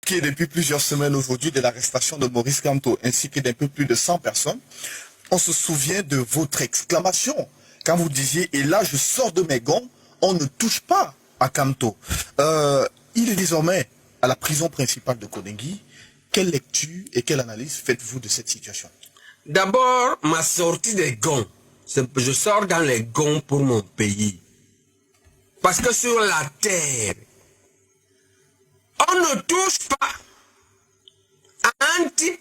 choqué depuis plusieurs semaines aujourd'hui de l'arrestation de Maurice Kamto ainsi que d'un peu plus de 100 personnes. On se souvient de votre exclamation quand vous disiez « Et là, je sors de mes gonds, on ne touche pas à Kamto ». Il est désormais à la prison principale de Koningui. Quelle lecture et quelle analyse faites-vous de cette situation? D'abord, ma sortie des gonds. Je sors dans les gonds pour mon pays. Parce que sur la terre, on ne touche pas à un type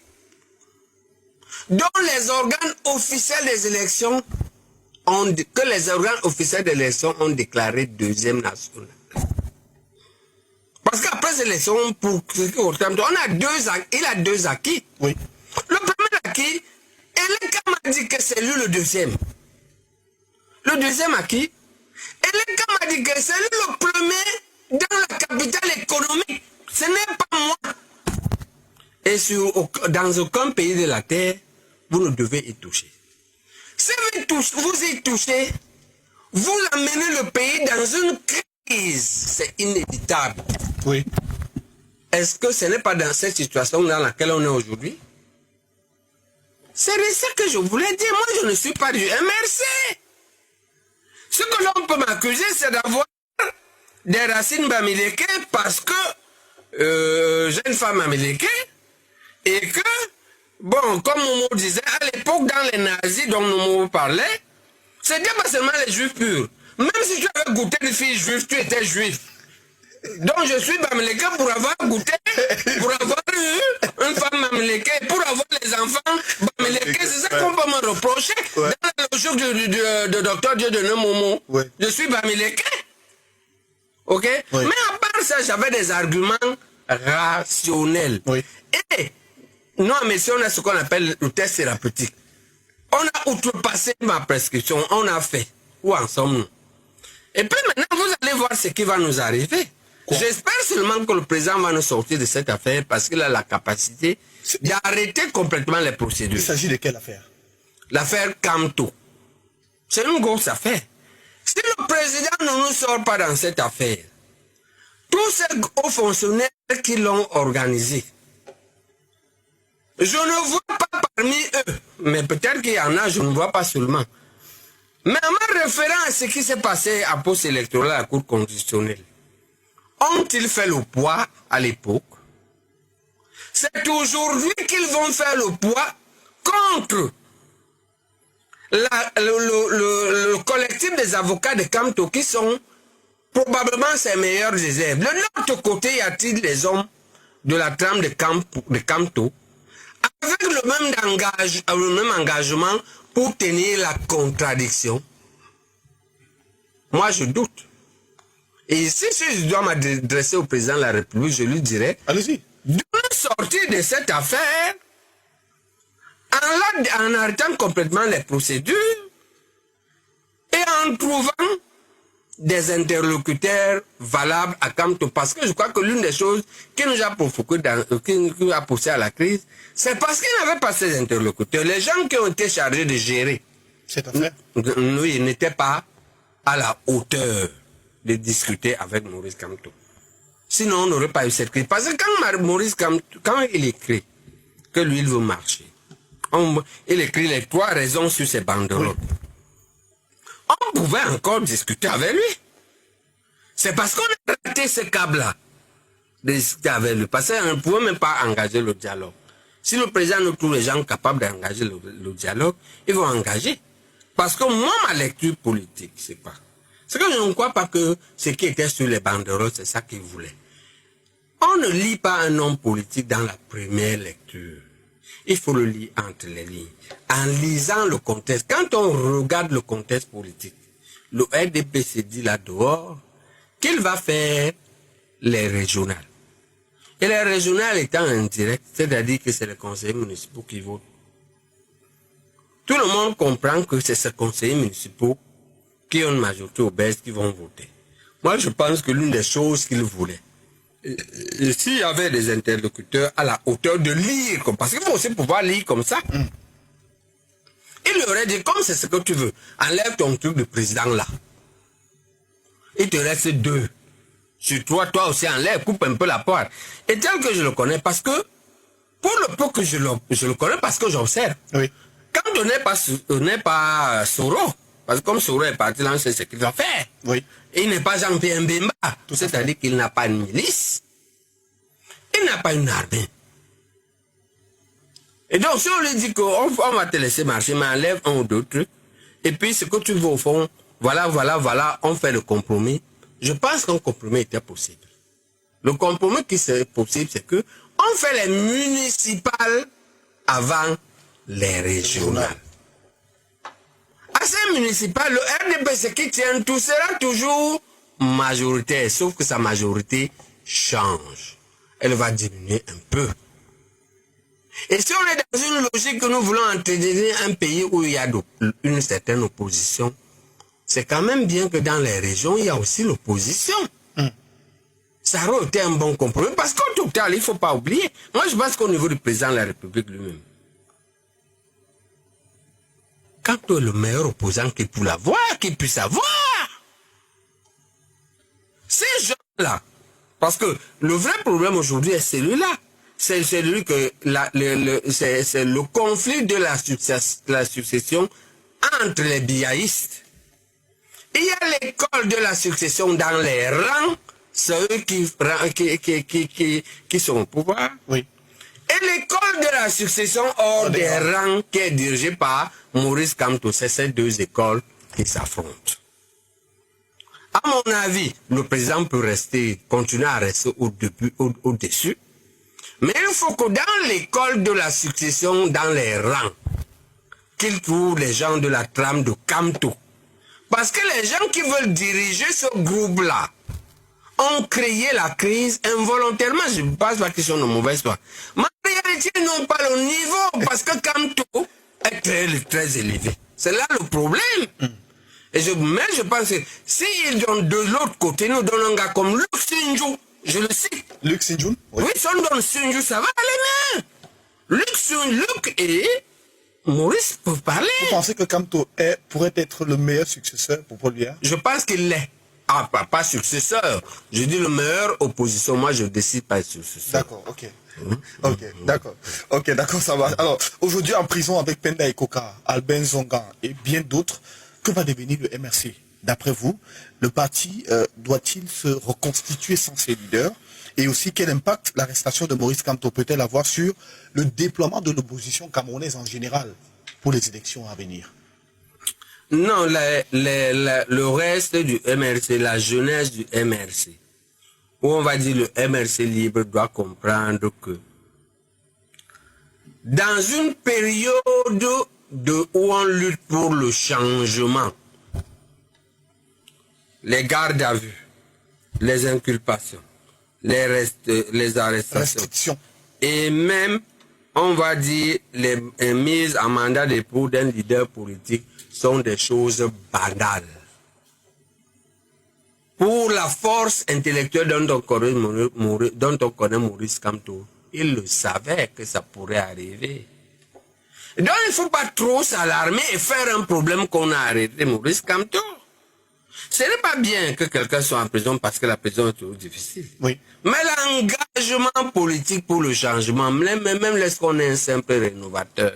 dont les organes officiels des élections ont déclaré deuxième national. Parce qu'après ces élections, il a deux acquis. Oui. Le premier acquis, Eleka m'a dit que c'est lui le deuxième. Le deuxième acquis, Eleka m'a dit que c'est lui le premier dans la capitale économique. Ce n'est pas moi. Et dans aucun pays de la terre, vous ne devez y toucher. Si vous y touchez, vous amenez le pays dans une crise. C'est inévitable. Oui. Est-ce que ce n'est pas dans cette situation dans laquelle on est aujourd'hui? C'est de ça que je voulais dire. Moi, je ne suis pas du MRC. Ce que l'on peut m'accuser, c'est d'avoir des racines bamileke parce que j'ai une femme amileke et que, bon, comme Momo disait, à l'époque, dans les nazis dont Momo parlait, c'était pas seulement les juifs purs. Même si tu avais goûté une fille juive, tu étais juif. Donc je suis bamileke pour avoir goûté, pour avoir eu une femme bamileke, pour avoir les enfants bamileke. C'est ça qu'on peut me reprocher dans la logique de docteur Dieudonné Momo. Ouais. Je suis bamileke. Ok? Oui. Mais à part ça, j'avais des arguments rationnels. Oui. Et nous, en médecine, on a ce qu'on appelle le test thérapeutique. On a outrepassé ma prescription, on a fait. Où en sommes-nous? Et puis maintenant, vous allez voir ce qui va nous arriver. J'espère seulement que le président va nous sortir de cette affaire parce qu'il a la capacité d'arrêter complètement les procédures. Il s'agit de quelle affaire? L'affaire Kamto. C'est une grosse affaire. Si le président ne nous sort pas dans cette affaire, tous ces hauts fonctionnaires qui l'ont organisé, je ne vois pas parmi eux, mais peut-être qu'il y en a, je ne vois pas seulement. Mais en me référant à ce qui s'est passé à poste électoral à la Cour constitutionnelle, ont-ils fait le poids à l'époque? C'est aujourd'hui qu'ils vont faire le poids contre le collectif des avocats de Kamto qui sont probablement ses meilleurs élèves. De l'autre côté, y a-t-il des hommes de la trame de Kamto avec le même engagement pour tenir la contradiction? Moi, je doute. Et ici, si je dois m'adresser au président de la République, je lui dirais, allez-y, de sortir de cette affaire en arrêtant complètement les procédures et en trouvant des interlocuteurs valables à Kamto. Parce que je crois que l'une des choses qui nous a provoqué, qui a poussé à la crise, c'est parce qu'il n'avait pas ces interlocuteurs. Les gens qui ont été chargés de gérer cette affaire, ils n'étaient pas à la hauteur de discuter avec Maurice Kamto. Sinon, on n'aurait pas eu cette crise. Parce que quand Maurice Kamto, quand il écrit que lui, il veut marcher, il écrit les 3 raisons sur ses banderoles. Oui. On pouvait encore discuter avec lui. C'est parce qu'on a raté ce câble-là de discuter avec lui. Parce qu'on ne pouvait même pas engager le dialogue. Si le président nous trouve les gens capables d'engager le dialogue, ils vont engager. Parce que moi, ma lecture politique, c'est quoi? C'est que je ne crois pas que ce qui était sur les banderoles, c'est ça qu'il voulait. On ne lit pas un homme politique dans la première lecture. Il faut le lire entre les lignes. En lisant le contexte, quand on regarde le contexte politique, le RDP s'est dit là dehors qu'il va faire les régionales. Et les régionales étant indirectes, c'est-à-dire que c'est les conseillers municipaux qui votent. Tout le monde comprend que c'est ces conseillers municipaux qui ont une majorité obèse qui vont voter. Moi, je pense que l'une des choses qu'ils voulaient, et s'il y avait des interlocuteurs à la hauteur de lire, parce qu'il faut aussi pouvoir lire comme ça, il leur aurait dit, comme c'est ce que tu veux, enlève ton truc de président là. Il te reste 2. Sur toi aussi enlève, coupe un peu la poire. Et tel que je le connais, parce que, pour le peu que je le connais, parce que j'observe. Oui. Quand on n'est pas Soro, parce que comme Soro est parti là, on sait ce qu'il va faire. Oui. Il n'est pas Jean-Pierre Mbemba. C'est-à-dire qu'il n'a pas une milice. Il n'a pas une armée. Et donc, si on lui dit qu'on va te laisser marcher, mais enlève un ou deux trucs, et puis ce que tu veux au fond, voilà, on fait le compromis. Je pense qu'un compromis était possible. Le compromis qui serait possible, c'est que on fait les municipales avant les régionales. À ces municipales, le RDPC qui tient tout sera toujours majoritaire, sauf que sa majorité change. Elle va diminuer un peu. Et si on est dans une logique que nous voulons entretenir un pays où il y a une certaine opposition, c'est quand même bien que dans les régions, il y a aussi l'opposition. Ça aurait été un bon compromis, parce qu'au total, il ne faut pas oublier. Moi, je pense qu'au niveau du président de la République lui-même, quand tu es le meilleur opposant qu'il puisse avoir, qu'il puisse avoir, ces gens-là, parce que le vrai problème aujourd'hui est celui-là. C'est celui que c'est le conflit de la succession entre les biaïstes. Il y a l'école de la succession dans les rangs, c'est eux qui sont au pouvoir. Oui. Et l'école de la succession hors des rangs qui est dirigée par Maurice Kamto, c'est ces deux écoles qui s'affrontent. À mon avis, le président peut continuer à rester au-dessus. Mais il faut que dans l'école de la succession, dans les rangs, qu'il trouve les gens de la trame de Kamto. Parce que les gens qui veulent diriger ce groupe-là ont créé la crise involontairement. Je ne passe pas question de mauvaise foi. Mais en réalité, ils n'ont pas le niveau parce que Kamto est très, très élevé. C'est là le problème. Mais je pense que s'ils donnent de l'autre côté, nous donnons un gars comme Luc Sinjou. Je le cite. Luc Sinjou? Oui, si on donne Sinjou, ça va aller bien. Luc et Maurice peuvent parler. Vous pensez que Kamto pourrait être le meilleur successeur pour Paul Biya? Je pense qu'il l'est. Ah, pas successeur. Je dis le meilleur opposition. Moi, je décide pas de successeur. D'accord, ok. Ok, d'accord. Ok, d'accord, ça va. Alors, aujourd'hui en prison avec Penda et Koka, Albin Zongan et bien d'autres, que va devenir le MRC? D'après vous, le parti doit-il se reconstituer sans ses leaders? Et aussi, quel impact l'arrestation de Maurice Kamto peut-elle avoir sur le déploiement de l'opposition camerounaise en général pour les élections à venir? Non, le reste du MRC, la jeunesse du MRC, où on va dire le MRC libre doit comprendre que dans une période où on lutte pour le changement, les gardes à vue, les inculpations, les arrestations, et même, on va dire, les mises en mandat de dépôt d'un leader politique sont des choses banales. Pour la force intellectuelle dont on connaît Maurice Kamto, il le savait que ça pourrait arriver. Donc il ne faut pas trop s'alarmer et faire un problème qu'on a arrêté Maurice Kamto. Ce n'est pas bien que quelqu'un soit en prison parce que la prison est toujours difficile. Oui. Mais l'engagement politique pour le changement, même lorsqu'on est un simple rénovateur,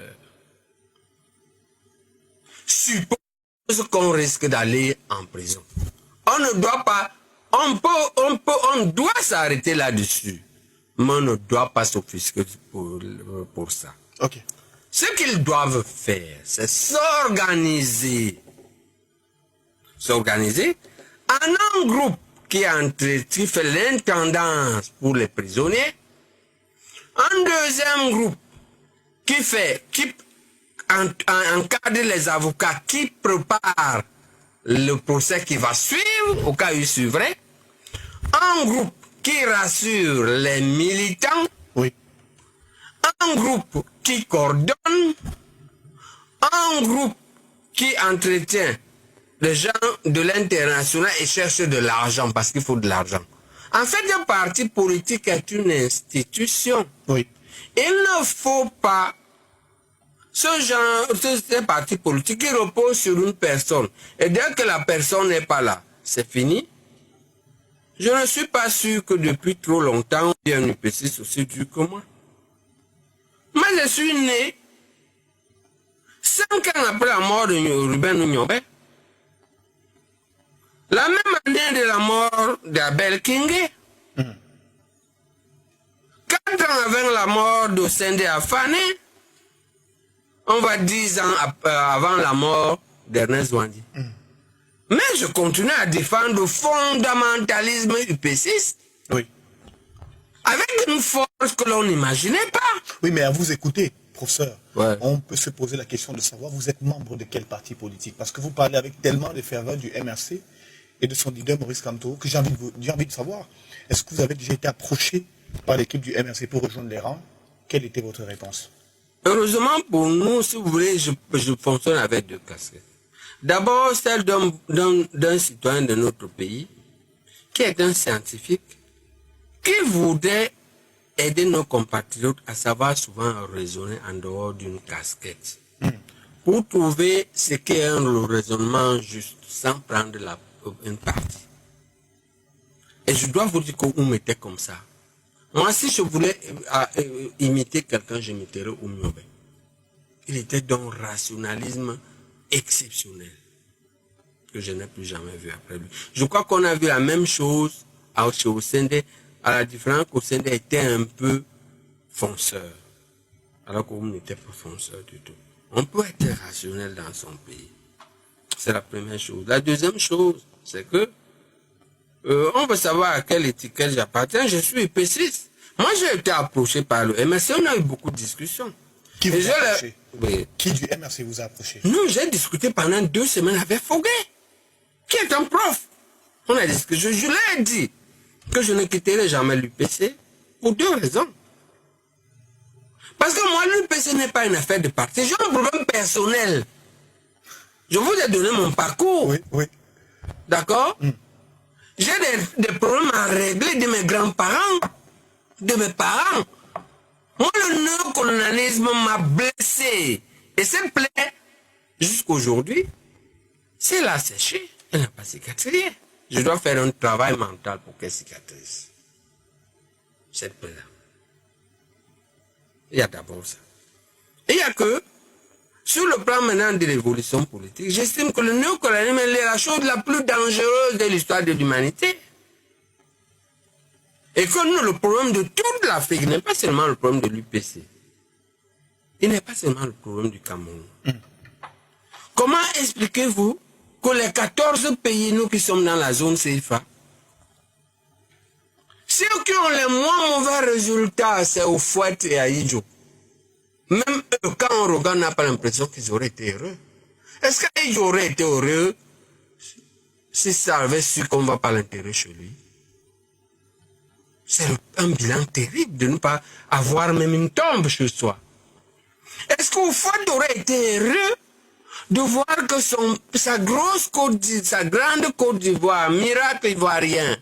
suppose qu'on risque d'aller en prison. On ne doit pas, on doit s'arrêter là-dessus, mais on ne doit pas s'offusquer pour ça. Ok. Ce qu'ils doivent faire, c'est s'organiser. S'organiser en un groupe qui fait l'intendance pour les prisonniers, un deuxième groupe qui encadre les avocats, qui prépare le procès qui va suivre, au cas où il suivrait, un groupe qui rassure les militants, oui, un groupe qui coordonne, un groupe qui entretient les gens de l'international et cherche de l'argent parce qu'il faut de l'argent. En fait, un parti politique est une institution. Oui. Il ne faut pas ce parti politique qui repose sur une personne. Et dès que la personne n'est pas là, c'est fini. Je ne suis pas sûr que depuis trop longtemps, il y a un UPC aussi dur que moi. Moi, je suis né 5 ans après la mort de Ruben Nyobé. La même année de la mort d'Abel Kingé. 4 ans avant la mort de Sende Afane. On va 10 ans avant la mort d'Ernest Wandi. Mais je continue à défendre le fondamentalisme UPCiste. Oui. Avec une force que l'on n'imaginait pas. Oui, mais à vous écouter, professeur, Ouais. on peut se poser la question de savoir, vous êtes membre de quel parti politique? Parce que vous parlez avec tellement de ferveur du MRC et de son leader Maurice Kamto que j'ai envie de savoir, est-ce que vous avez déjà été approché par l'équipe du MRC pour rejoindre les rangs? Quelle était votre réponse? Heureusement pour nous, si vous voulez, je fonctionne avec 2 casquettes. D'abord, celle d'un citoyen de notre pays, qui est un scientifique, qui voudrait aider nos compatriotes à savoir souvent raisonner en dehors d'une casquette. Pour trouver ce qu'est le raisonnement juste, sans prendre une partie. Et je dois vous dire qu'on m'était comme ça. Moi, si je voulais imiter quelqu'un, j'imiterais Oumyobé. Il était d'un rationalisme exceptionnel que je n'ai plus jamais vu après lui. Je crois qu'on a vu la même chose chez Osende, à la différence qu'Osende était un peu fonceur, alors qu'Oum n'était pas fonceur du tout. On peut être rationnel dans son pays. C'est la première chose. La deuxième chose, c'est que on veut savoir à quelle étiquette j'appartiens. Je suis UPCiste. Moi, j'ai été approché par le MRC. On a eu beaucoup de discussions. Qui vous a approché? Oui. Qui du MRC vous a approché? Nous, j'ai discuté pendant 2 semaines avec Foguet, qui est un prof. On a discuté. Je lui ai dit que je ne quitterai jamais l'UPC pour 2 raisons. Parce que moi, l'UPC n'est pas une affaire de parti. J'ai un problème personnel. Je vous ai donné mon parcours. Oui, oui. D'accord? J'ai des problèmes à régler de mes grands-parents, de mes parents. Moi, le néocolonialisme m'a blessé. Et cette plaie, jusqu'aujourd'hui, si elle a séché, elle n'a pas cicatrisé. Je dois faire un travail mental pour qu'elle cicatrise. Cette plaie-là. Il y a d'abord ça. Et il y a que, sur le plan maintenant de l'évolution politique, j'estime que le néocolonialisme est la chose la plus dangereuse de l'histoire de l'humanité. Et que nous, le problème de toute l'Afrique n'est pas seulement le problème de l'UPC. Il n'est pas seulement le problème du Cameroun. Comment expliquez-vous que les 14 pays, nous qui sommes dans la zone CFA, ceux qui ont les moins mauvais résultats, c'est au Fouet et à Idjo. Même eux, quand on regarde, on n'a pas l'impression qu'ils auraient été heureux. Est-ce qu'ils auraient été heureux si ça avait su qu'on ne va pas l'intégrer chez lui? C'est un bilan terrible de ne pas avoir même une tombe chez soi. Est-ce qu'au fond, aurait été heureux de voir que sa grande Côte d'Ivoire, miracle ivoirien,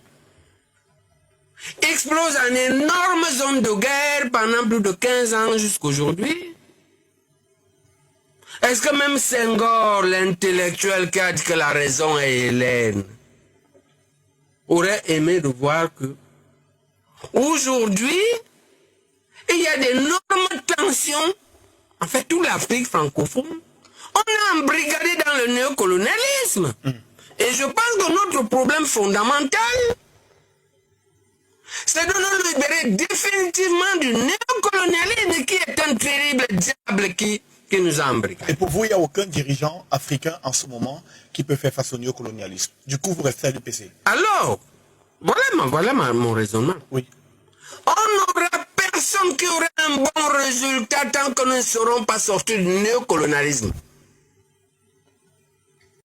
explose en énorme zone de guerre pendant plus de 15 ans jusqu'à aujourd'hui? Est-ce que même Senghor, l'intellectuel qui a dit que la raison est Hélène, aurait aimé de voir que aujourd'hui, il y a d'énormes tensions, en fait toute l'Afrique francophone, on est embrigadé dans le néocolonialisme. Et je pense que notre problème fondamental, c'est de nous libérer définitivement du néocolonialisme qui est un terrible diable qui nous a embrigadés. Et pour vous, il n'y a aucun dirigeant africain en ce moment qui peut faire face au néocolonialisme. Du coup, vous restez à l'UPC. Alors, voilà mon raisonnement. Oui. On n'aura personne qui aura un bon résultat tant que nous ne serons pas sortis du néocolonialisme.